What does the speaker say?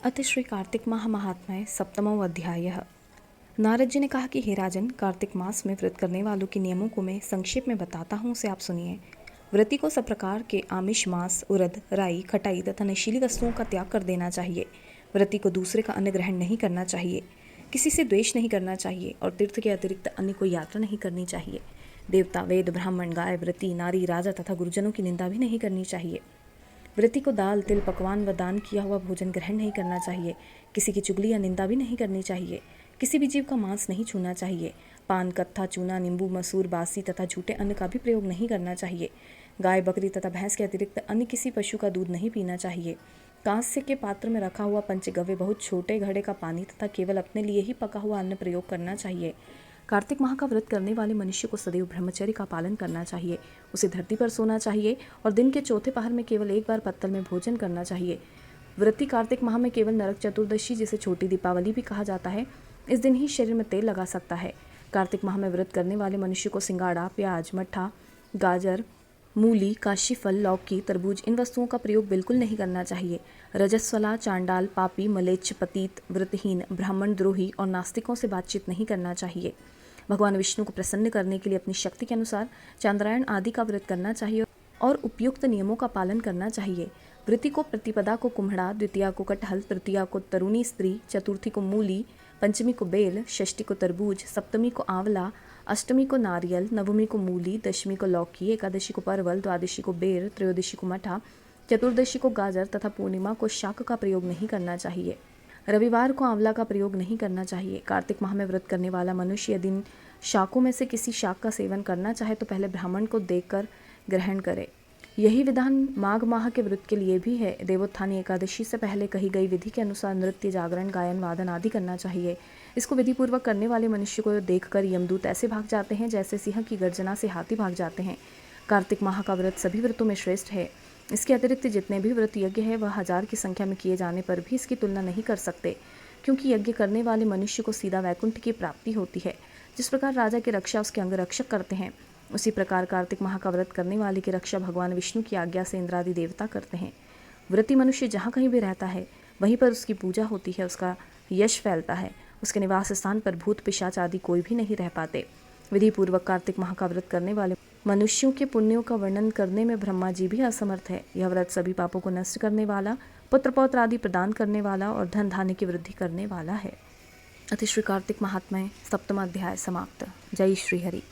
अथ श्री कार्तिक माह महात्म्य सप्तमो अध्याय। नारद जी ने कहा कि हे राजन, कार्तिक मास में व्रत करने वालों के नियमों को मैं संक्षेप में बताता हूँ, उसे आप सुनिए। व्रती को सब प्रकार के आमिष, मांस, उड़द, राई, खटाई तथा नशीली वस्तुओं का त्याग कर देना चाहिए। व्रती को दूसरे का अन्न ग्रहण नहीं करना चाहिए, किसी से द्वेष नहीं करना चाहिए और तीर्थ के अतिरिक्त अन्य कोई यात्रा नहीं करनी चाहिए। देवता, वेद, ब्राह्मण, गाय, व्रती, नारी, राजा तथा गुरुजनों की निंदा भी नहीं करनी चाहिए। व्रती को दाल, तिल, पकवान व दान किया हुआ भोजन ग्रहण नहीं करना चाहिए। किसी की चुगली या निंदा भी नहीं करनी चाहिए। किसी भी जीव का मांस नहीं छूना चाहिए। पान, कत्था, चूना, नींबू, मसूर, बासी तथा झूठे अन्न का भी प्रयोग नहीं करना चाहिए। गाय, बकरी तथा भैंस के अतिरिक्त अन्य किसी पशु का दूध नहीं पीना चाहिए। कांस्य के पात्र में रखा हुआ पंचगव्य, बहुत छोटे घड़े का पानी तथा केवल अपने लिए ही पका हुआ अन्न प्रयोग करना चाहिए। कार्तिक माह का व्रत करने वाले मनुष्य को सदैव ब्रह्मचर्य का पालन करना चाहिए। उसे धरती पर सोना चाहिए और दिन के चौथे पहर में केवल एक बार पत्तल में भोजन करना चाहिए। व्रती कार्तिक माह में केवल नरक चतुर्दशी, जिसे छोटी दीपावली भी कहा जाता है, इस दिन ही शरीर में तेल लगा सकता है। कार्तिक माह में व्रत करने वाले मनुष्य को सिंगाड़ा, प्याज, मट्ठा, गाजर, मूली, काशी फल, लौकी, तरबूज, इन वस्तुओं का प्रयोग बिल्कुल नहीं करना चाहिए। रजस्वला, चांडाल, पापी, मलेच्छ, पतित, व्रतहीन, ब्राह्मण द्रोही और नास्तिकों से बातचीत नहीं करना चाहिए। भगवान विष्णु को प्रसन्न करने के लिए अपनी शक्ति के अनुसार चांद्रायण आदि का व्रत करना चाहिए और उपयुक्त नियमों का पालन करना चाहिए। व्रती को प्रतिपदा को कुम्हड़ा, द्वितीया को कटहल, तृतीया को तरुणी स्त्री, चतुर्थी को मूली, पंचमी को बेल, षष्ठी को तरबूज, सप्तमी को आंवला, अष्टमी को नारियल, नवमी को मूली, दशमी को लौकी, एकादशी को परवल, द्वादशी को बेर, त्रयोदशी को मठा, चतुर्दशी को गाजर तथा पूर्णिमा को शाक का प्रयोग नहीं करना चाहिए। रविवार को आंवला का प्रयोग नहीं करना चाहिए। कार्तिक माह में व्रत करने वाला मनुष्य यदि इन शाकों में से किसी शाक का सेवन करना चाहे तो पहले ब्राह्मण को देखकर ग्रहण करे। यही विधान माघ माह के व्रत के लिए भी है। देवोत्थानी एकादशी से पहले कही गई विधि के अनुसार नृत्य, जागरण, गायन, वादन आदि करना चाहिए। इसको विधिपूर्वक करने वाले मनुष्य को देखकर यमदूत ऐसे भाग जाते हैं जैसे सिंह की गर्जना से हाथी भाग जाते हैं। कार्तिक माह का व्रत सभी व्रतों में श्रेष्ठ है। इसके अतिरिक्त जितने भी व्रत यज्ञ है वह 1000 की संख्या में किए जाने पर भी इसकी तुलना नहीं कर सकते, क्योंकि यज्ञ करने वाले मनुष्य को सीधा वैकुंठ की प्राप्ति होती है। जिस प्रकार राजा की रक्षा उसके अंगरक्षक करते हैं, उसी प्रकार कार्तिक माह का व्रत करने वाले की रक्षा भगवान विष्णु की आज्ञा से इंद्रादि देवता करते हैं। व्रती मनुष्य जहाँ कहीं भी रहता है वहीं पर उसकी पूजा होती है, उसका यश फैलता है। उसके निवास स्थान पर भूत, पिशाच आदि कोई भी नहीं रह पाते। विधि पूर्वक कार्तिक माह का व्रत करने वाले मनुष्यों के पुण्यों का वर्णन करने में ब्रह्मा जी भी असमर्थ है। यह व्रत सभी पापों को नष्ट करने वाला, पुत्र पौत्र आदि प्रदान करने वाला और धन धान्य की वृद्धि करने वाला है। अति श्री कार्तिक महात्म्य सप्तम अध्याय समाप्त। जय श्री हरि।